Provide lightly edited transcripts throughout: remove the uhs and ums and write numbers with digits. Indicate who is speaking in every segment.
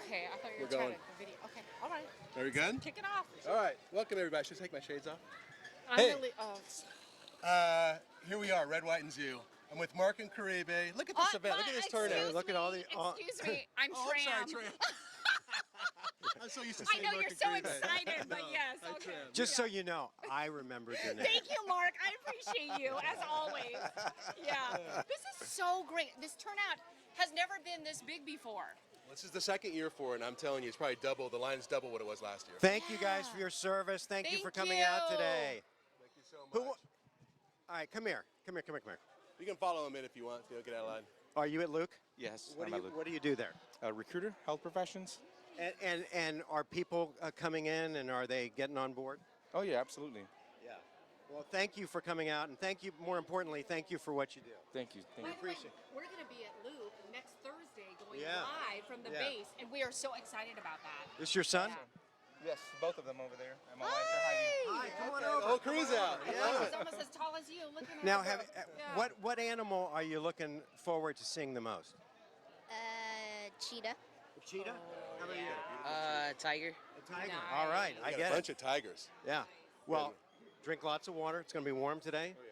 Speaker 1: Okay, I thought you were
Speaker 2: We're going.
Speaker 1: trying the video. Okay, all right.
Speaker 2: Are we good?
Speaker 1: Kick it off.
Speaker 2: All right. Welcome, everybody. Should I take my shades off?
Speaker 1: I'm
Speaker 2: Hey.
Speaker 1: really. Oh.
Speaker 2: Here we are, Red, White, and Zoo. I'm with Mark and Caribe. Look at this event. Look at this turnout.
Speaker 3: Look at all the-
Speaker 1: Excuse me, I'm
Speaker 2: Oh, I'm
Speaker 1: Tram.
Speaker 2: sorry, Tram. I'm so used to
Speaker 1: I
Speaker 2: saying
Speaker 1: know
Speaker 2: Mark
Speaker 1: you're
Speaker 2: and
Speaker 1: so
Speaker 2: Caribe.
Speaker 1: excited, but yes,
Speaker 2: I'm
Speaker 1: okay.
Speaker 2: Tram.
Speaker 3: Just so you know, I remembered your name.
Speaker 1: Thank you, Mark. I appreciate you as always. Yeah, this is so great. This turnout has never been this big before.
Speaker 2: This is the second year for it, and I'm telling you, it's probably double. The line's double what it was last year.
Speaker 3: Thank you guys for your service. Thank you for
Speaker 1: Thank
Speaker 3: coming out
Speaker 1: you.
Speaker 3: today.
Speaker 2: Thank you so much.
Speaker 3: Who? All right, come here. Come here. Come here. Come here.
Speaker 2: You can follow him in if you want. So you'll get out of line.
Speaker 3: Are you at Luke?
Speaker 4: Yes,
Speaker 3: What
Speaker 4: I'm
Speaker 3: do
Speaker 4: a
Speaker 3: you What do you do there?
Speaker 4: recruiter, health professions.
Speaker 3: And are people coming in and are they getting on board?
Speaker 4: Oh yeah, absolutely.
Speaker 3: Yeah. Well, thank you for coming out, and thank you. More importantly, thank you for what you do.
Speaker 4: Thank you. Thank you.
Speaker 3: Appreciate
Speaker 1: We're going to be at Luke next Thursday going
Speaker 3: Yeah.
Speaker 1: live from the
Speaker 3: Yeah.
Speaker 1: base, and we are so excited about that.
Speaker 3: This your son?
Speaker 1: Yeah.
Speaker 4: Yes, both of them over there. And my wife, they're hiding.
Speaker 1: Hi!
Speaker 3: Come on
Speaker 2: The
Speaker 3: over.
Speaker 2: whole crew's out.
Speaker 3: Yeah.
Speaker 1: He's almost as tall as you. Look at him.
Speaker 3: Now,
Speaker 1: Yeah.
Speaker 3: what animal are you looking forward to seeing the most?
Speaker 5: Cheetah.
Speaker 3: A cheetah? How about you?
Speaker 6: Tiger.
Speaker 3: A tiger.
Speaker 1: Nice.
Speaker 3: All right, I
Speaker 2: We got
Speaker 3: get
Speaker 2: a bunch
Speaker 3: it.
Speaker 2: of tigers.
Speaker 3: Yeah. Well, drink lots of water. It's going to be warm today.
Speaker 2: Oh,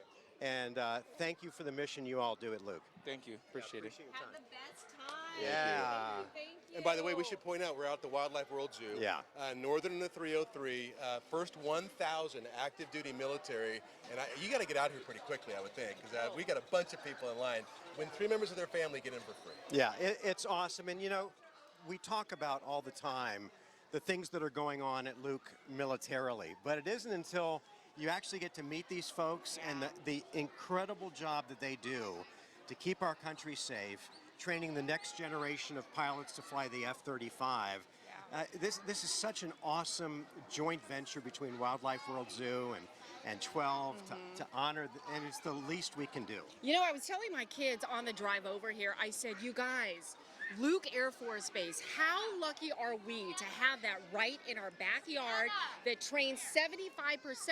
Speaker 2: yeah.
Speaker 3: And thank you for the mission you all do at Luke.
Speaker 4: Thank you. Appreciate it.
Speaker 3: your
Speaker 1: Have
Speaker 3: time.
Speaker 1: the best time.
Speaker 3: Yeah.
Speaker 1: Thank you.
Speaker 2: And by the way, we should point out we're out at the Wildlife World Zoo.
Speaker 3: Yeah.
Speaker 2: Northern in the 303, first 1,000 active duty military. And you got to get out here pretty quickly, I would think, because we got a bunch of people in line. When 3 members of their family get in for free.
Speaker 3: Yeah, it's awesome. And you know, we talk about all the time the things that are going on at Luke militarily, but it isn't until you actually get to meet these folks and the incredible job that they do to keep our country safe, training the next generation of pilots to fly the F-35. This is such an awesome joint venture between Wildlife World Zoo and 12 to honor, and it's the least we can do.
Speaker 1: You know, I was telling my kids on the drive over here, I said, you guys, Luke Air Force Base, how lucky are we to have that right in our backyard that trains 75%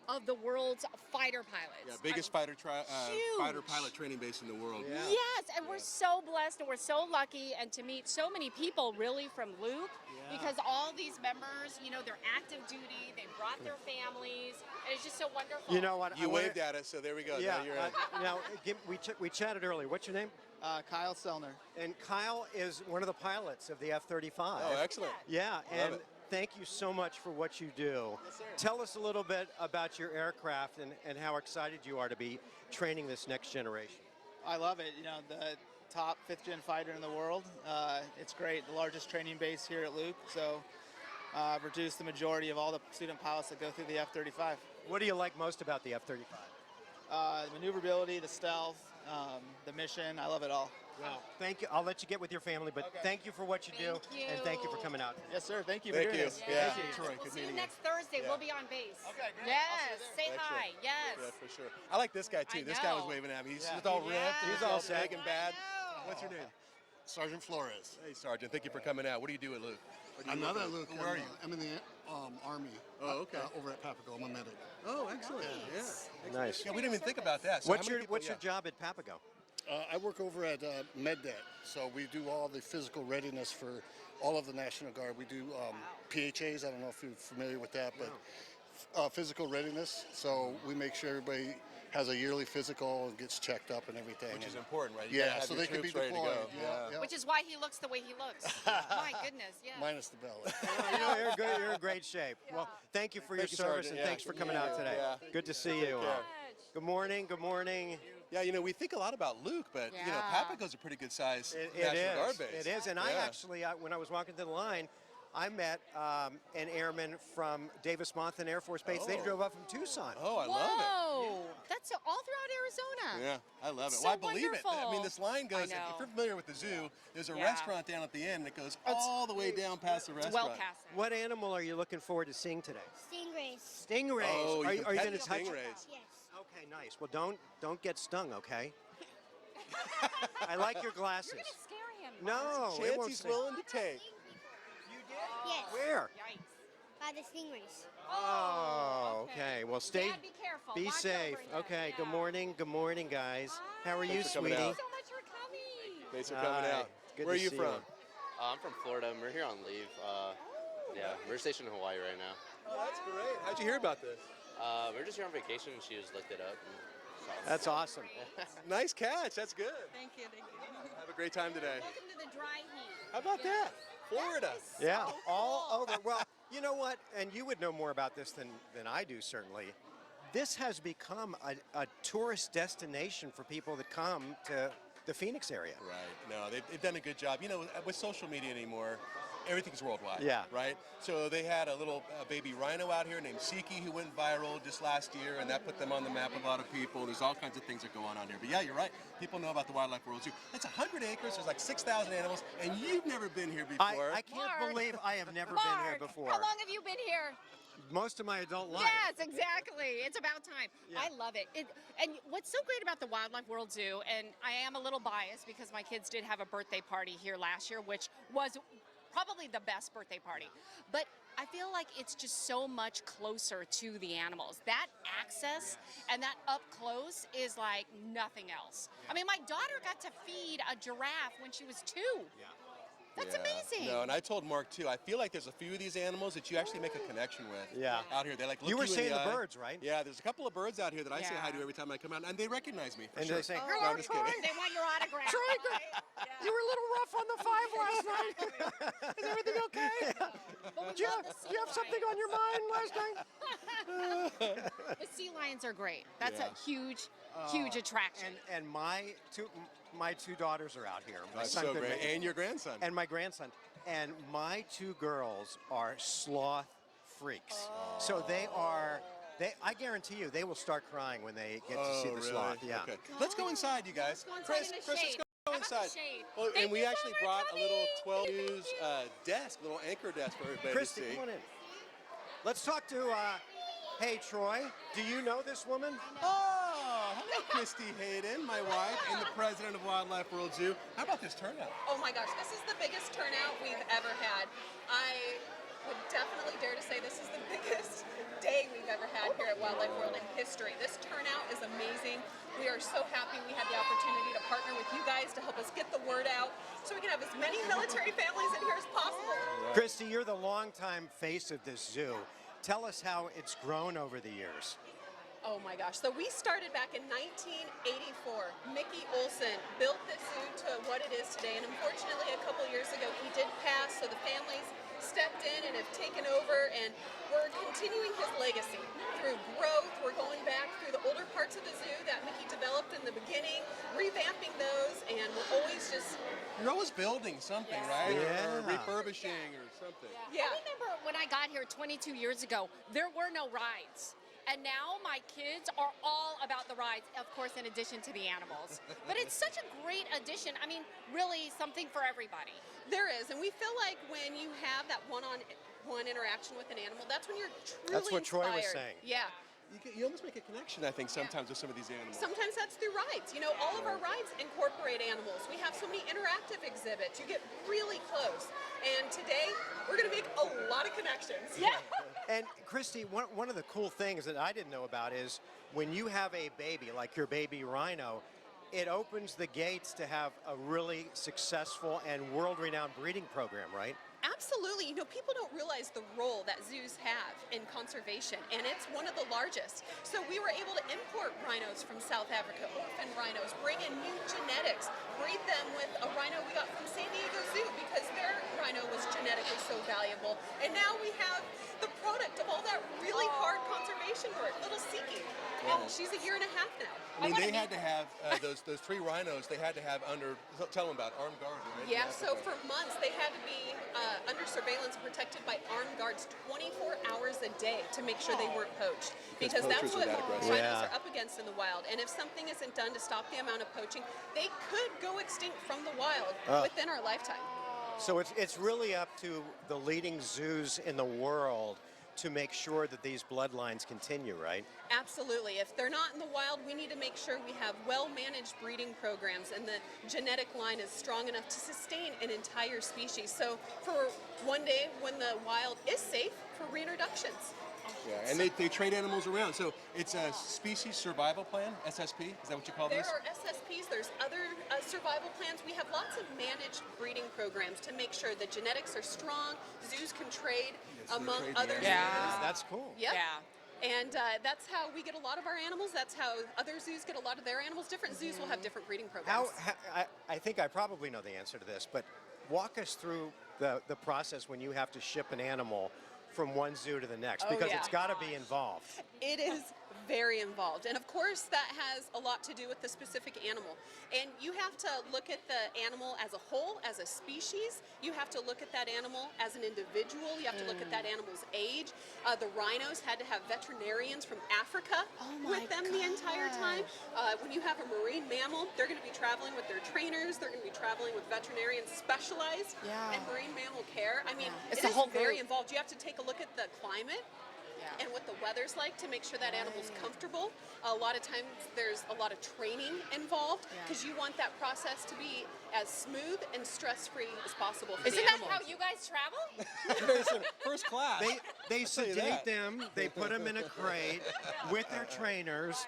Speaker 1: of the world's fighter pilots?
Speaker 2: Yeah, biggest fighter
Speaker 1: Huge.
Speaker 2: pilot training base in the world.
Speaker 3: Yeah.
Speaker 1: Yes, and we're so blessed and we're so lucky and to meet so many people really from Luke because all these members, you know, they're active duty, they brought their families, and it's just so wonderful.
Speaker 3: You know what?
Speaker 2: You waved at us, so there we go.
Speaker 3: Yeah.
Speaker 2: Now you're in.
Speaker 3: Now, we chatted earlier. What's your name?
Speaker 7: Kyle Selner.
Speaker 3: And Kyle is one of the pilots of the F-35.
Speaker 2: Oh, excellent.
Speaker 3: Yeah, and
Speaker 2: it.
Speaker 3: thank you so much for what you do.
Speaker 2: Yes, sir.
Speaker 3: Tell us a little bit about your aircraft and how excited you are to be training this next generation.
Speaker 7: I love it. You know, the top 5th-gen fighter in the world. It's great. The largest training base here at Luke. So I've reduced the majority of all the student pilots that go through the F-35.
Speaker 3: What do you like most about the F-35?
Speaker 7: The maneuverability, the stealth, the mission. I love it all.
Speaker 3: Well, thank you. I'll let you get with your family, but thank you for what you do,
Speaker 1: Thank you.
Speaker 3: and thank you for coming out.
Speaker 7: Yes, sir. Thank you for
Speaker 2: Thank
Speaker 7: doing
Speaker 2: you.
Speaker 7: this.
Speaker 2: Yeah.
Speaker 7: Thank you.
Speaker 2: Troy,
Speaker 1: We'll
Speaker 2: good
Speaker 1: see you
Speaker 2: meeting you.
Speaker 1: next Thursday.
Speaker 2: Yeah.
Speaker 1: We'll be on base.
Speaker 7: Okay, great.
Speaker 1: Yes,
Speaker 7: I'll see you
Speaker 1: say
Speaker 2: Thanks,
Speaker 1: hi.
Speaker 2: Troy.
Speaker 1: Yes.
Speaker 2: Yeah, for sure. I like this guy too.
Speaker 1: I
Speaker 2: This guy was
Speaker 1: know.
Speaker 2: waving at me. He's
Speaker 3: Yeah.
Speaker 2: just all ripped.
Speaker 1: Yeah.
Speaker 2: He's all big and bad.
Speaker 1: I know.
Speaker 2: What's your name?
Speaker 8: Sergeant Flores.
Speaker 2: Hey, Sergeant. Thank you for coming out. What do you do at Luke? Or do you
Speaker 8: I'm
Speaker 2: work
Speaker 8: not
Speaker 2: at-
Speaker 8: at Luke.
Speaker 2: Where are you?
Speaker 8: I'm in the Army.
Speaker 2: Oh, okay.
Speaker 8: Over at Papago. I'm a medic.
Speaker 2: Oh, excellent.
Speaker 1: Nice.
Speaker 2: Yeah.
Speaker 3: Nice.
Speaker 2: Yeah, we didn't even think about that. So
Speaker 3: What's
Speaker 2: how
Speaker 3: your
Speaker 2: many people-
Speaker 3: job at Papago?
Speaker 8: I work over at MedDet. So we do all the physical readiness for all of the National Guard. We do PHAs. I don't know if you're familiar with that, but physical readiness. So we make sure everybody has a yearly physical and gets checked up and everything.
Speaker 2: Which is
Speaker 8: And-
Speaker 2: important, right? You gotta
Speaker 8: Yeah,
Speaker 2: have
Speaker 8: so
Speaker 2: your
Speaker 8: they can be
Speaker 2: troops ready to go.
Speaker 8: deployed. Yeah.
Speaker 1: Which is why he looks the way he looks. My goodness, yeah.
Speaker 8: Minus the belly.
Speaker 3: You're good. You're in great shape. Well, thank you for your
Speaker 2: Thank you,
Speaker 3: service,
Speaker 2: Sergeant.
Speaker 3: and
Speaker 2: Yeah.
Speaker 3: thanks for coming out today.
Speaker 2: Yeah.
Speaker 3: Good to see you.
Speaker 2: care.
Speaker 3: Good morning. Good morning.
Speaker 2: Yeah, you know, we think a lot about Luke, but you know,
Speaker 1: Yeah.
Speaker 2: Papago's a pretty good size
Speaker 3: It
Speaker 2: National Guard
Speaker 3: is.
Speaker 2: base.
Speaker 3: It is. And I
Speaker 2: Yeah.
Speaker 3: actually, when I was walking to the line, I met an airman from Davis-Monthan Air Force Base. They
Speaker 2: Oh.
Speaker 3: drove up from Tucson.
Speaker 2: Oh, I love
Speaker 1: Whoa! That's all throughout Arizona.
Speaker 2: it. Yeah, I love it.
Speaker 1: So
Speaker 2: well, I believe it. I
Speaker 1: wonderful.
Speaker 2: mean, this line goes,
Speaker 1: I know.
Speaker 2: if you're familiar with the zoo, there's a
Speaker 1: Yeah.
Speaker 2: restaurant down at the end that goes all the way down past the
Speaker 1: It's
Speaker 2: restaurant.
Speaker 1: well past it.
Speaker 3: What animal are you looking forward to seeing today?
Speaker 5: Stingrays.
Speaker 3: Stingrays.
Speaker 2: Oh,
Speaker 3: are
Speaker 2: you
Speaker 3: you
Speaker 2: can
Speaker 3: going
Speaker 2: pet
Speaker 3: to
Speaker 2: the
Speaker 3: touch it?
Speaker 2: stingrays.
Speaker 5: Yes.
Speaker 3: Okay, nice. Well, don't get stung, okay? I like your glasses.
Speaker 1: You're gonna scare him.
Speaker 3: No, it
Speaker 2: Chance
Speaker 3: won't
Speaker 2: he's
Speaker 3: sting.
Speaker 2: willing to take.
Speaker 3: You did?
Speaker 5: Yes.
Speaker 3: Where?
Speaker 1: Yikes.
Speaker 5: By the stingrays.
Speaker 3: Oh, okay. Well, stay.
Speaker 1: Dad, be careful.
Speaker 3: Be
Speaker 1: Watch
Speaker 3: safe.
Speaker 1: over him.
Speaker 3: Okay.
Speaker 1: Yeah.
Speaker 3: Good morning. Good morning, guys. How are you,
Speaker 2: Thanks for coming
Speaker 3: sweetie?
Speaker 2: out.
Speaker 1: Thank you so much for coming.
Speaker 2: Thanks for coming
Speaker 3: Hi.
Speaker 2: out.
Speaker 3: Good
Speaker 2: Where are
Speaker 3: to
Speaker 2: you
Speaker 3: see
Speaker 2: from?
Speaker 6: I'm from Florida, and we're here on leave. Yeah, we're stationed in Hawaii right now.
Speaker 2: Oh, that's great. How'd you hear about this?
Speaker 6: We're just here on vacation, and she just looked it up. And saw it.
Speaker 3: That's awesome.
Speaker 2: Nice catch. That's good.
Speaker 1: Thank you.
Speaker 2: Have a great time today.
Speaker 1: Welcome to the dry heat.
Speaker 2: How about that? Florida.
Speaker 3: Yeah, all over. Well, you know what? And you would know more about this than I do, certainly. This has become a tourist destination for people that come to the Phoenix area.
Speaker 2: Right. No, they've done a good job. You know, with social media anymore, everything's worldwide.
Speaker 3: Yeah.
Speaker 2: Right? So they had a little baby rhino out here named Siki who went viral just last year, and that put them on the map with a lot of people. There's all kinds of things that go on here. But yeah, you're right. People know about the Wildlife World Zoo. It's 100 acres. There's like 6,000 animals, and you've never been here before.
Speaker 3: I can't
Speaker 1: Mark.
Speaker 3: believe I have never been here before.
Speaker 1: How long have you been here?
Speaker 3: Most of my adult life.
Speaker 1: Yes, exactly. It's about time.
Speaker 3: Yeah.
Speaker 1: I love it. And what's so great about the Wildlife World Zoo, and I am a little biased because my kids did have a birthday party here last year, which was probably the best birthday party. But I feel like it's just so much closer to the animals. That access and that up close is like nothing else. I mean, my daughter got to feed a giraffe when she was 2.
Speaker 3: Yeah.
Speaker 1: That's
Speaker 2: Yeah.
Speaker 1: amazing.
Speaker 2: No, and I told Mark too. I feel like there's a few of these animals that you actually make a connection with.
Speaker 3: Yeah.
Speaker 2: Out here, they like look
Speaker 3: You were
Speaker 2: in
Speaker 3: saying the
Speaker 2: eye.
Speaker 3: birds, right?
Speaker 2: Yeah, there's a couple of birds out here that I say hi
Speaker 1: Yeah.
Speaker 2: to every time I come out, and they recognize me. For
Speaker 3: And
Speaker 2: sure.
Speaker 3: they say,
Speaker 2: No,
Speaker 3: "Hello,
Speaker 2: I'm just kidding.
Speaker 1: They want your autograph.
Speaker 3: You were a little rough on the 5 last night. Is everything okay?
Speaker 1: But
Speaker 3: Do you have something on your mind last night?
Speaker 1: The sea lions are great. That's
Speaker 2: Yeah.
Speaker 1: a huge attraction.
Speaker 3: And my two daughters are out here. My
Speaker 2: That's
Speaker 3: son
Speaker 2: so
Speaker 3: couldn't
Speaker 2: great.
Speaker 3: make it.
Speaker 2: And your grandson.
Speaker 3: And my grandson. And my 2 girls are sloth freaks. So I guarantee you, they will start crying when they get to see the
Speaker 2: really?
Speaker 3: sloth. Yeah.
Speaker 2: Okay. Let's go inside, you guys.
Speaker 1: Let's go inside
Speaker 2: Chris,
Speaker 1: in the
Speaker 2: let's
Speaker 1: shade.
Speaker 2: go
Speaker 1: How about the
Speaker 2: inside.
Speaker 1: shade?
Speaker 2: Well,
Speaker 1: Thank
Speaker 2: and we
Speaker 1: you so
Speaker 2: actually
Speaker 1: much,
Speaker 2: brought a little
Speaker 1: honey.
Speaker 2: 12 news desk, little anchor desk for everybody
Speaker 3: Christy,
Speaker 2: to see.
Speaker 3: come on in. Let's talk to, hey, Troy, do you know this woman?
Speaker 2: Oh, hello, Christy Hayden, my wife, and the president of Wildlife World Zoo. How about this turnout?
Speaker 9: Oh my gosh, this is the biggest turnout we've ever had. I would definitely dare to say this is the biggest day we've ever had here at Wildlife World in history. This turnout is amazing. We are so happy we had the opportunity to partner with you guys to help us get the word out so we can have as many military families in here as possible.
Speaker 3: Christy, you're the longtime face of this zoo. Tell us how it's grown over the years.
Speaker 9: Oh my gosh. So we started back in 1984. Mickey Olson built this zoo to what it is today, and unfortunately a couple years ago he did pass, so the families stepped in and have taken over, and we're continuing his legacy through growth. We're going back through the older parts of the zoo that Mickey developed in the beginning, revamping those, and we're always just
Speaker 2: You're always building something, right? Or
Speaker 3: Yeah.
Speaker 2: refurbishing or something.
Speaker 9: Yeah.
Speaker 1: I remember when I got here 22 years ago, there were no rides. And now my kids are all about the rides, of course, in addition to the animals. But it's such a great addition. I mean, really something for everybody.
Speaker 9: There is, and we feel like when you have that one-on-one interaction with an animal, that's when you're truly
Speaker 3: That's what Troy was
Speaker 9: inspired.
Speaker 3: saying.
Speaker 9: Yeah.
Speaker 2: You almost make a connection, I think, sometimes with some of these animals.
Speaker 9: Sometimes that's through rides. You know, all of our rides incorporate animals. We have so many interactive exhibits. You get really close. And today, we're going to make a lot of connections.
Speaker 1: Yeah.
Speaker 3: And Christy, one of the cool things that I didn't know about is when you have a baby, like your baby rhino, it opens the gates to have a really successful and world-renowned breeding program, right?
Speaker 9: Absolutely. You know, people don't realize the role that zoos have in conservation, and it's one of the largest. So we were able to import rhinos from South Africa, orphan rhinos, bring in new genetics, breed them with a rhino we got from San Diego Zoo because their rhino was genetically so valuable. And now we have the product of all that really hard conservation work, little Siki. And she's a year and a half now.
Speaker 2: I mean, they had to have those 3 rhinos. They had to have tell them about armed guards, right?
Speaker 9: Yeah, so for months they had to be under surveillance, protected by armed guards 24 hours a day to make sure they weren't poached. Because that's
Speaker 2: poachers
Speaker 9: what
Speaker 2: are that aggressive.
Speaker 9: rhinos
Speaker 3: Yeah.
Speaker 9: are up against in the wild. And if something isn't done to stop the amount of poaching, they could go extinct from the wild within our lifetime.
Speaker 3: So it's really up to the leading zoos in the world to make sure that these bloodlines continue, right?
Speaker 9: Absolutely. If they're not in the wild, we need to make sure we have well-managed breeding programs and the genetic line is strong enough to sustain an entire species. So for one day when the wild is safe for reintroductions.
Speaker 2: Yeah, and they trade animals around. So it's a species survival plan, SSP. Is that what you call
Speaker 9: There
Speaker 2: this?
Speaker 9: are SSPs safaris, there's other survival plans. We have lots of managed breeding programs to make sure the genetics are strong, zoos can trade among
Speaker 2: trade the
Speaker 9: other
Speaker 2: animals.
Speaker 9: zoos.
Speaker 3: That's cool.
Speaker 9: Yep.
Speaker 1: Yeah.
Speaker 9: And that's how we get a lot of our animals. That's how other zoos get a lot of their animals. Different zoos will have different breeding programs.
Speaker 3: I think I probably know the answer to this, but walk us through the process when you have to ship an animal from one zoo to the next,
Speaker 9: Oh,
Speaker 3: because
Speaker 9: yeah.
Speaker 3: it's got to be involved.
Speaker 9: It is very involved. And of course, that has a lot to do with the specific animal. And you have to look at the animal as a whole, as a species. You have to look at that animal as an individual. You have to look at that animal's age. The rhinos had to have veterinarians from Africa with them the entire time. When you have a marine mammal, they're going to be traveling with their trainers. They're going to be traveling with veterinarians specialized in marine mammal care. I mean,
Speaker 1: It's
Speaker 9: it
Speaker 1: a
Speaker 9: is
Speaker 1: whole
Speaker 9: very
Speaker 1: group.
Speaker 9: involved. You have to take a look at the climate and what the weather's like to make sure that animal's comfortable. A lot of times there's a lot of training involved because you want that process to be as smooth and stress-free as possible for
Speaker 1: Isn't
Speaker 9: the
Speaker 1: that
Speaker 9: animal.
Speaker 1: how you guys travel?
Speaker 2: First class.
Speaker 3: They
Speaker 2: you
Speaker 3: sedate
Speaker 2: that.
Speaker 3: them, they put them in a crate with their trainers.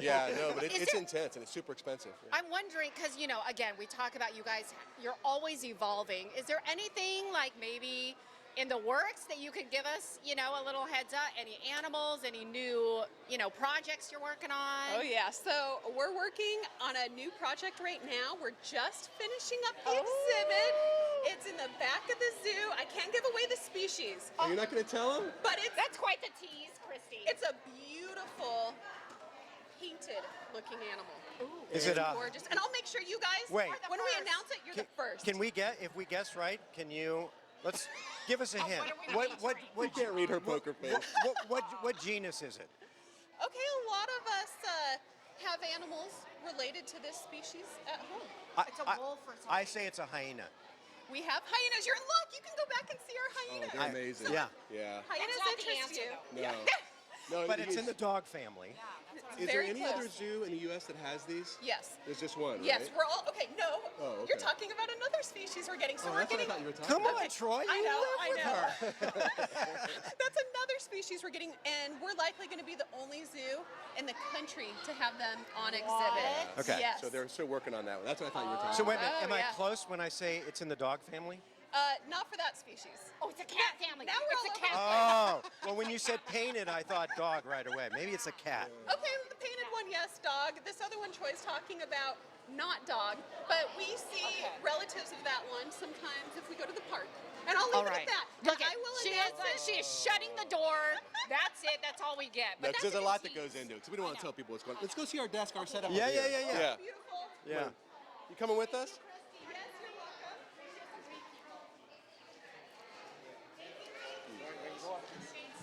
Speaker 2: Yeah, no, but
Speaker 1: Is
Speaker 2: it's
Speaker 1: there-
Speaker 2: intense and it's super expensive.
Speaker 1: I'm wondering, because, you know, again, we talk about you guys, you're always evolving. Is there anything like maybe in the works that you could give us, you know, a little heads up? Any animals, any new, you know, projects you're working on?
Speaker 9: Oh yeah, so we're working on a new project right now. We're just finishing up the exhibit. It's in the back of the zoo. I can't give away the species,
Speaker 2: You're not going to tell them?
Speaker 9: but it's
Speaker 1: That's quite the tease, Christy.
Speaker 9: it's a beautiful painted looking animal.
Speaker 3: Is it
Speaker 9: Gorgeous. And I'll make sure you guys,
Speaker 3: Wait.
Speaker 9: when we announce it, you're the first.
Speaker 3: Can we get, if we guess right, can you, let's give us a hint.
Speaker 1: what are we
Speaker 2: You can't read her poker face.
Speaker 3: What genus is it?
Speaker 9: Okay, a lot of us have animals related to this species at home.
Speaker 1: It's a wolf or something.
Speaker 3: I say it's a hyena.
Speaker 9: We have hyenas. You're in luck. You can go back and see our
Speaker 2: Oh,
Speaker 9: hyenas.
Speaker 2: they're amazing.
Speaker 3: Yeah.
Speaker 2: Yeah.
Speaker 9: Hyenas
Speaker 1: That's not the
Speaker 9: interest
Speaker 1: answer,
Speaker 9: you.
Speaker 2: No. No,
Speaker 3: But it's in the dog family.
Speaker 2: Is there
Speaker 9: very
Speaker 2: any other
Speaker 9: close.
Speaker 2: zoo in the U.S. that has these?
Speaker 9: Yes.
Speaker 2: There's just one,
Speaker 9: Yes,
Speaker 2: right?
Speaker 9: we're all okay. No,
Speaker 2: Oh, okay.
Speaker 9: you're talking about another species we're getting. So
Speaker 2: Oh,
Speaker 9: we're
Speaker 2: that's what I
Speaker 9: getting.
Speaker 2: thought you were talking
Speaker 3: Come on,
Speaker 2: about.
Speaker 3: Troy,
Speaker 9: I
Speaker 3: you
Speaker 9: know,
Speaker 3: live
Speaker 9: I
Speaker 3: with
Speaker 9: know.
Speaker 3: her.
Speaker 9: That's another species we're getting, and we're likely going to be the only zoo in the country to have them on exhibit.
Speaker 3: Okay.
Speaker 9: Yes.
Speaker 2: So they're still working on that one. That's what I thought you were talking
Speaker 3: So
Speaker 2: about.
Speaker 3: wait a minute,
Speaker 9: Oh,
Speaker 3: am I
Speaker 9: yeah.
Speaker 3: close when I say it's in the dog family?
Speaker 9: Not for that species.
Speaker 1: Oh, it's a cat family.
Speaker 9: Now we're
Speaker 1: it's
Speaker 9: all
Speaker 1: a cat.
Speaker 3: Oh, well, when you said painted, I thought dog right away. Maybe it's a cat.
Speaker 9: Okay, the painted one, yes, dog. This other one Troy's talking about, not dog. But we see relatives of that one sometimes if we go to the park. And I'll leave
Speaker 1: All right.
Speaker 9: it at that.
Speaker 1: Look,
Speaker 9: And I will
Speaker 1: she
Speaker 9: announce it.
Speaker 1: she is shutting the door. That's it. That's all we get. But
Speaker 2: There's
Speaker 1: that's
Speaker 2: a lot that
Speaker 1: tease.
Speaker 2: goes into it, so we don't want to tell people what's going on. Let's go see our desk, our setup.
Speaker 3: Yeah,
Speaker 2: over here.
Speaker 3: yeah.
Speaker 9: Beautiful.
Speaker 3: Yeah.
Speaker 2: You coming with us?
Speaker 9: Yes, you're welcome.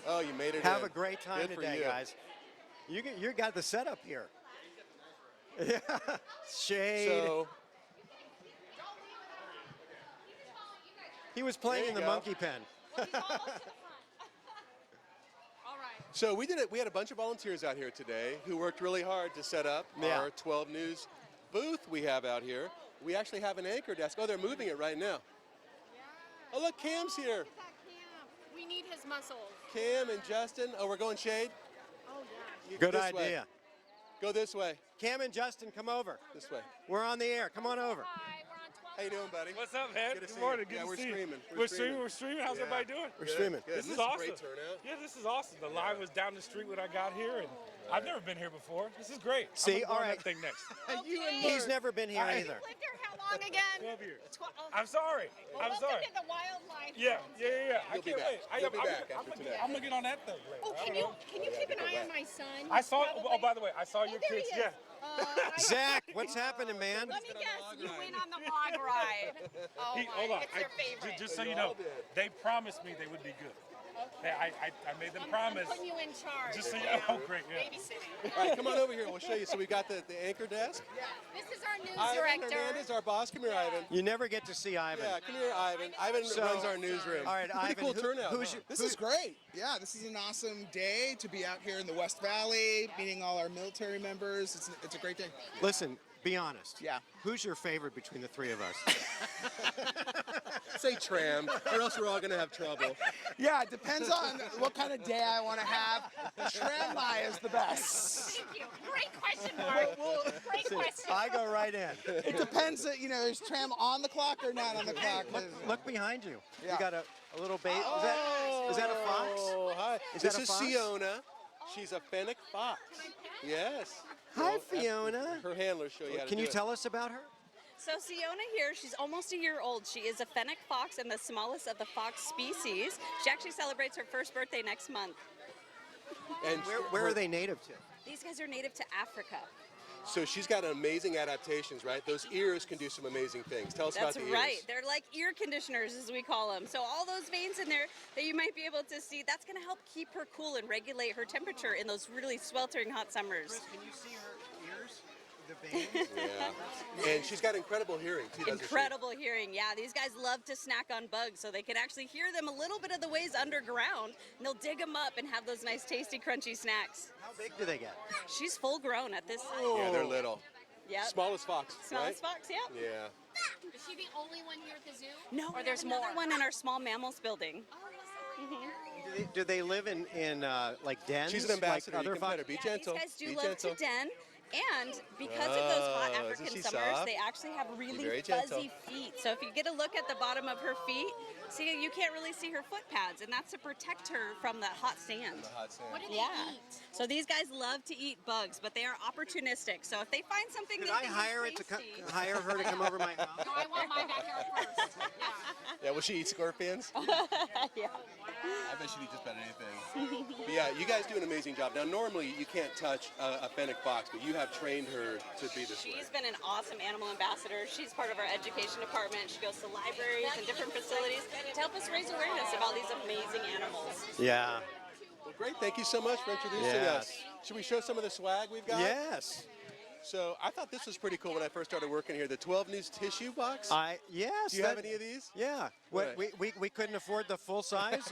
Speaker 2: Oh, you made it
Speaker 3: Have
Speaker 2: in.
Speaker 3: a great time
Speaker 2: Good for
Speaker 3: today,
Speaker 2: you.
Speaker 3: guys. You got the setup here. Yeah. Shade.
Speaker 2: So,
Speaker 3: He was playing
Speaker 2: There
Speaker 3: in
Speaker 2: you
Speaker 3: the
Speaker 2: go.
Speaker 3: monkey pen.
Speaker 1: Well, he's almost to the front. All right.
Speaker 2: so we did it. We had a bunch of volunteers out here today who worked really hard to set up
Speaker 3: Yeah.
Speaker 2: our 12 News booth we have out here. We actually have an anchor desk. Oh, they're moving it right now. Oh, look, Cam's here.
Speaker 1: Look at that Cam. We need his muscles.
Speaker 2: Cam and Justin. Oh, we're going shade?
Speaker 1: Oh, yeah.
Speaker 2: You-
Speaker 3: Good
Speaker 2: this way.
Speaker 3: idea.
Speaker 2: Go this way.
Speaker 3: Cam and Justin, come over.
Speaker 2: This way.
Speaker 3: We're on the air. Come on over.
Speaker 1: Hi, we're on 12.
Speaker 2: How you doing, buddy?
Speaker 10: What's up, man?
Speaker 2: Good to see
Speaker 10: Good
Speaker 2: you.
Speaker 10: morning. Good
Speaker 2: Yeah,
Speaker 10: to
Speaker 2: we're
Speaker 10: see you.
Speaker 2: streaming.
Speaker 10: We're streaming. We're streaming. How's
Speaker 2: Yeah.
Speaker 10: everybody doing?
Speaker 3: We're streaming.
Speaker 2: Good.
Speaker 10: This is
Speaker 2: a
Speaker 10: awesome.
Speaker 2: Great turnout.
Speaker 10: Yeah, this is awesome. The line was down the street when I got here, and I've never been here before. This is great.
Speaker 3: See,
Speaker 10: I'm gonna go
Speaker 3: all
Speaker 10: on
Speaker 3: right.
Speaker 10: that thing next.
Speaker 3: He's never been here
Speaker 10: Alright.
Speaker 3: either.
Speaker 1: Lived here how long again?
Speaker 10: 12 years.
Speaker 1: Oh,
Speaker 10: I'm sorry. I'm
Speaker 1: welcome
Speaker 10: sorry.
Speaker 1: to the wildlife.
Speaker 10: Yeah. I
Speaker 2: You'll be
Speaker 10: can't
Speaker 2: back.
Speaker 10: wait.
Speaker 2: You'll be back after
Speaker 10: gonna
Speaker 2: today.
Speaker 10: I'm gonna get on that thing later.
Speaker 1: Oh,
Speaker 10: I
Speaker 1: can
Speaker 10: don't
Speaker 1: you
Speaker 10: know.
Speaker 1: keep an eye on my son?
Speaker 10: I saw. Oh,
Speaker 1: Probably.
Speaker 10: by the way, I saw your
Speaker 1: there he
Speaker 10: kids.
Speaker 1: is.
Speaker 10: Yeah.
Speaker 3: Zach, what's happening, man?
Speaker 1: Let me guess, you went on the log ride. Oh my,
Speaker 10: Hold on.
Speaker 1: it's their favorite.
Speaker 10: Just so you know, they promised me they would be good. Hey, I made them promise.
Speaker 1: I'm putting you in charge.
Speaker 10: Just so you
Speaker 1: now.
Speaker 10: know. Oh, great. Yeah.
Speaker 1: Babysitting.
Speaker 2: All right, come on over here. We'll show you. So we got the anchor desk.
Speaker 1: This is our news
Speaker 2: Ivan
Speaker 1: director.
Speaker 2: Hernandez, our boss. Come here, Ivan.
Speaker 3: You never get to see Ivan.
Speaker 2: Yeah, come here, Ivan. Ivan
Speaker 3: So-
Speaker 2: runs our newsroom.
Speaker 3: All right,
Speaker 2: Pretty
Speaker 3: Ivan,
Speaker 2: cool
Speaker 3: who-
Speaker 2: turnout.
Speaker 3: who's
Speaker 2: huh?
Speaker 3: your-
Speaker 11: This is great. Yeah, this is an awesome day to be out here in the West Valley, meeting all our military members. It's a great day.
Speaker 3: Listen, be honest.
Speaker 11: Yeah.
Speaker 3: Who's your favorite between the three of us?
Speaker 2: Say tram, or else we're all gonna have trouble.
Speaker 11: Yeah, it depends on what kind of day I want to have. Tramway is the best.
Speaker 1: Thank you. Great question, Mark. Great question.
Speaker 3: I go right in.
Speaker 11: It depends, is tram on the clock or not on the clock?
Speaker 3: Look behind you.
Speaker 11: Yeah.
Speaker 3: You got a little baby. Is that a fox?
Speaker 2: Oh, hi.
Speaker 3: Is
Speaker 2: This
Speaker 3: that a
Speaker 2: is
Speaker 3: fox?
Speaker 2: Siona. She's a fennec fox. Yes.
Speaker 3: Hi,
Speaker 2: Well,
Speaker 3: Fiona.
Speaker 2: Her handlers show you how to
Speaker 3: Can
Speaker 2: do
Speaker 3: you
Speaker 2: it.
Speaker 3: tell us about her?
Speaker 12: So Siona here, she's almost a year old. She is a fennec fox and the smallest of the fox species. She actually celebrates her first birthday next month.
Speaker 2: And
Speaker 3: Where are they native to?
Speaker 12: These guys are native to Africa.
Speaker 2: So she's got amazing adaptations, right? Those ears can do some amazing things. Tell us
Speaker 12: That's
Speaker 2: about the
Speaker 12: right.
Speaker 2: ears.
Speaker 12: They're like ear conditioners, as we call them. So all those veins in there that you might be able to see, that's going to help keep her cool and regulate her temperature in those really sweltering hot summers.
Speaker 3: Can you see her ears? The veins?
Speaker 2: Yeah. And she's got incredible hearing too, doesn't
Speaker 12: Incredible hearing. Yeah, these guys love to snack on bugs, so they can actually hear them a little bit of the ways underground, and they'll dig them up and have those nice, tasty, crunchy snacks.
Speaker 3: How big do they get?
Speaker 12: She's full grown at this.
Speaker 2: she? Yeah, they're little.
Speaker 12: Yep.
Speaker 2: Smallest fox,
Speaker 12: Smallest
Speaker 2: right?
Speaker 12: fox, yeah.
Speaker 2: Yeah.
Speaker 1: Is she the only one here at the zoo?
Speaker 12: No,
Speaker 1: or there's
Speaker 12: another
Speaker 1: more.
Speaker 12: one in our small mammals building.
Speaker 3: Do they live in like dens?
Speaker 2: She's an ambassador.
Speaker 3: Like
Speaker 2: You
Speaker 3: other
Speaker 2: can pet her.
Speaker 3: foxes?
Speaker 2: Be
Speaker 12: Yeah,
Speaker 2: gentle.
Speaker 12: these guys do
Speaker 2: Be
Speaker 12: love
Speaker 2: gentle.
Speaker 12: to den, and because of those hot
Speaker 2: Oh, isn't
Speaker 12: African
Speaker 2: she
Speaker 12: summers,
Speaker 2: soft?
Speaker 12: they actually have really
Speaker 2: very gentle.
Speaker 12: fuzzy feet. So if you get a look at the bottom of her feet, see, you can't really see her foot pads, and that's to protect her from the hot sand.
Speaker 2: Hot sand.
Speaker 1: What do they
Speaker 12: Yeah.
Speaker 1: eat?
Speaker 12: So these guys love to eat bugs, but they are opportunistic. So if they find something
Speaker 3: Could
Speaker 12: that
Speaker 3: I
Speaker 12: they think
Speaker 3: hire
Speaker 12: is
Speaker 3: it to
Speaker 12: tasty-
Speaker 3: hire her to come over my house?
Speaker 1: No, I want my backyard first. Yeah.
Speaker 2: Yeah, will she eat scorpions?
Speaker 12: yeah.
Speaker 2: I bet she'd eat just about anything. But yeah, you guys do an amazing job. Now, normally you can't touch a fennec fox, but you have trained her to be this way.
Speaker 12: She's been an awesome animal ambassador. She's part of our education department. She goes to libraries and different facilities to help us raise awareness about these amazing animals.
Speaker 3: Yeah.
Speaker 2: Well, great. Thank you so much for introducing
Speaker 3: Yes.
Speaker 2: us. Should we show some of the swag we've got?
Speaker 3: Yes.
Speaker 2: So I thought this was pretty cool when I first started working here. The 12 News tissue box.
Speaker 3: Yes.
Speaker 2: Do you have any of these?
Speaker 3: Yeah. What,
Speaker 2: Right.
Speaker 3: we couldn't afford the full size?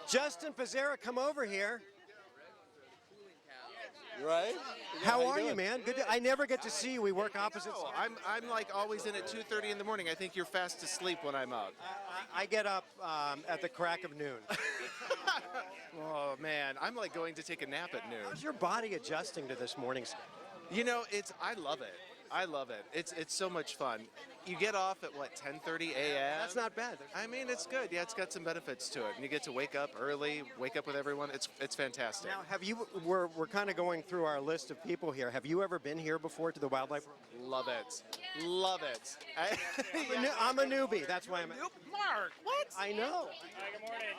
Speaker 3: Justin Pizzera, come over here.
Speaker 2: Right?
Speaker 3: How are you, man? Good. I never get to see you. We work opposite sides.
Speaker 13: I'm like always in at 2:30 in the morning. I think you're fast asleep when I'm out.
Speaker 3: I get up at the crack of noon.
Speaker 13: Oh man, I'm like going to take a nap at noon.
Speaker 3: How's your body adjusting to this morning schedule?
Speaker 13: You know, I love it. I love it. It's so much fun. You get off at what 10:30 a.m.
Speaker 3: That's not bad.
Speaker 13: I mean, it's good. Yeah, it's got some benefits to it. And you get to wake up early, wake up with everyone. It's fantastic.
Speaker 3: Now, we're kind of going through our list of people here. Have you ever been here before to the wildlife?
Speaker 13: Love it. Love it.
Speaker 3: I'm a newbie. That's why I'm.
Speaker 13: Mark, what?
Speaker 3: I know.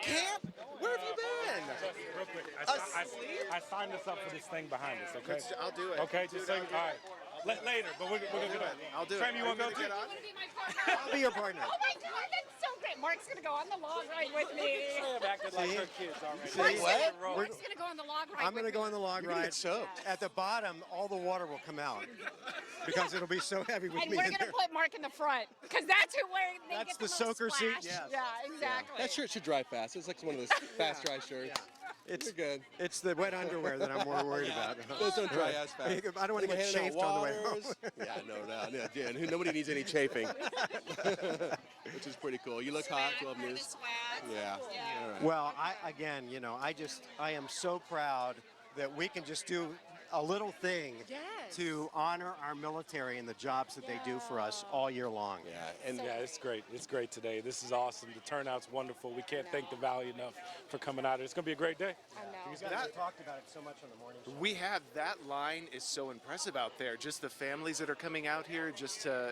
Speaker 13: Camp? Where have you been?
Speaker 10: Real quick,
Speaker 13: Asleep?
Speaker 10: I signed us up for this thing behind us, okay?
Speaker 13: I'll do it.
Speaker 10: Okay, just
Speaker 13: Dude,
Speaker 10: say,
Speaker 13: I'll
Speaker 10: all
Speaker 13: do
Speaker 10: right.
Speaker 13: it.
Speaker 10: Later, but we're gonna do it.
Speaker 13: I'll do it.
Speaker 10: Tram, you want to go too?
Speaker 13: Get on?
Speaker 3: I'll be your partner.
Speaker 1: Oh my God, that's so great. Mark's gonna go on the log ride with me.
Speaker 10: Sam acted like her kids already.
Speaker 3: See?
Speaker 1: Mark's gonna go on the log ride.
Speaker 3: I'm going to
Speaker 1: with
Speaker 3: go
Speaker 1: me.
Speaker 3: on the log
Speaker 2: You're gonna
Speaker 3: ride.
Speaker 2: get soaked.
Speaker 3: At the bottom, all the water will come out because it'll be so heavy with
Speaker 1: And
Speaker 3: me
Speaker 1: we're
Speaker 3: in
Speaker 1: gonna
Speaker 3: there.
Speaker 1: put Mark in the front because that's who where they
Speaker 3: That's
Speaker 1: get the,
Speaker 3: the
Speaker 1: most
Speaker 3: soaker seat?
Speaker 1: splash.
Speaker 3: Yes.
Speaker 1: Yeah, exactly.
Speaker 2: That shirt should dry fast. It's like one of those fast dry shirts.
Speaker 3: It's
Speaker 2: You're good.
Speaker 3: It's the wet underwear that I'm more worried about.
Speaker 2: Those don't dry as fast.
Speaker 3: I don't want to get
Speaker 2: Handing out
Speaker 3: chafed on the way home.
Speaker 2: waters. Yeah, no. Yeah, nobody needs any chafing, which is pretty cool. You look hot, 12 News. Yeah. All right.
Speaker 3: Well, I am so proud that we can just do a little thing to honor our military and the jobs that they do for us all year long.
Speaker 2: Yeah, and
Speaker 10: Yeah, it's great. It's great today. This is awesome. The turnout's wonderful. We can't thank the Valley enough for coming out here. It's going to be a great day.
Speaker 3: You guys have talked about it so much on the morning show.
Speaker 13: We have that line is so impressive out there. Just the families that are coming out here, just to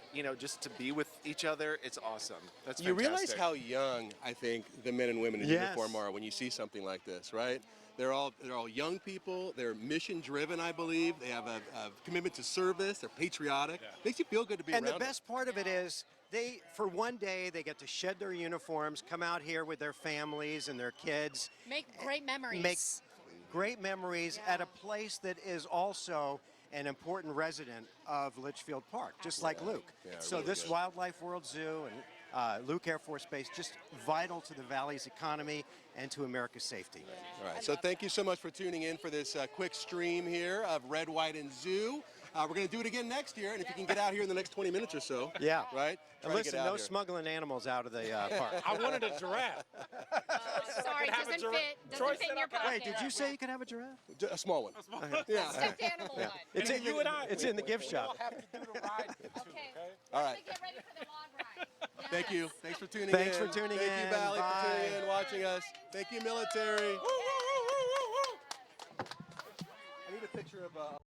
Speaker 13: be with each other. It's awesome. That's
Speaker 2: you
Speaker 13: fantastic.
Speaker 2: realize how young I think the men and women in
Speaker 3: Yes.
Speaker 2: uniform are when you see something like this, right? They're all young people. They're mission driven, I believe. They have a commitment to service. They're patriotic. Makes you feel good to be
Speaker 3: And
Speaker 2: around
Speaker 3: the best part of it is for one day, they get to shed their uniforms, come out here with their families and their kids.
Speaker 1: Make great memories.
Speaker 3: Make great memories at a place that is also an important resident of Litchfield Park, just like Luke.
Speaker 2: Yeah,
Speaker 3: So
Speaker 2: really
Speaker 3: this
Speaker 2: good.
Speaker 3: Wildlife World Zoo and Luke Air Force Base, just vital to the Valley's economy and to America's safety.
Speaker 2: All right, so thank you so much for tuning in for this quick stream here of Red, White, and Zoo. We're going to do it again next year, and if you can get out here in the next 20 minutes or so.
Speaker 3: Yeah.
Speaker 2: Right?
Speaker 3: And
Speaker 2: Try to get
Speaker 3: listen,
Speaker 2: out
Speaker 3: no
Speaker 2: here.
Speaker 3: smuggling animals out of the park.
Speaker 10: I wanted a giraffe.
Speaker 1: Sorry,
Speaker 10: have a
Speaker 1: doesn't
Speaker 10: giraffe.
Speaker 1: fit.
Speaker 10: Troy
Speaker 1: Doesn't fit
Speaker 10: said
Speaker 1: in your
Speaker 10: I could-
Speaker 1: pocket.
Speaker 3: Wait, did you say you could have a giraffe?
Speaker 2: A small one.
Speaker 10: Yeah.
Speaker 1: Stuffed animal one.
Speaker 3: It's in
Speaker 10: you and I.
Speaker 3: It's in the gift shop.
Speaker 10: We'll have to do the ride too, okay?
Speaker 2: All right.
Speaker 1: Get ready for the log ride.
Speaker 2: Thank you. Thanks for tuning in.
Speaker 3: Thanks for tuning
Speaker 2: Thank
Speaker 3: in.
Speaker 2: you, Valley,
Speaker 3: Bye.
Speaker 2: for tuning in, watching us. Thank you, military.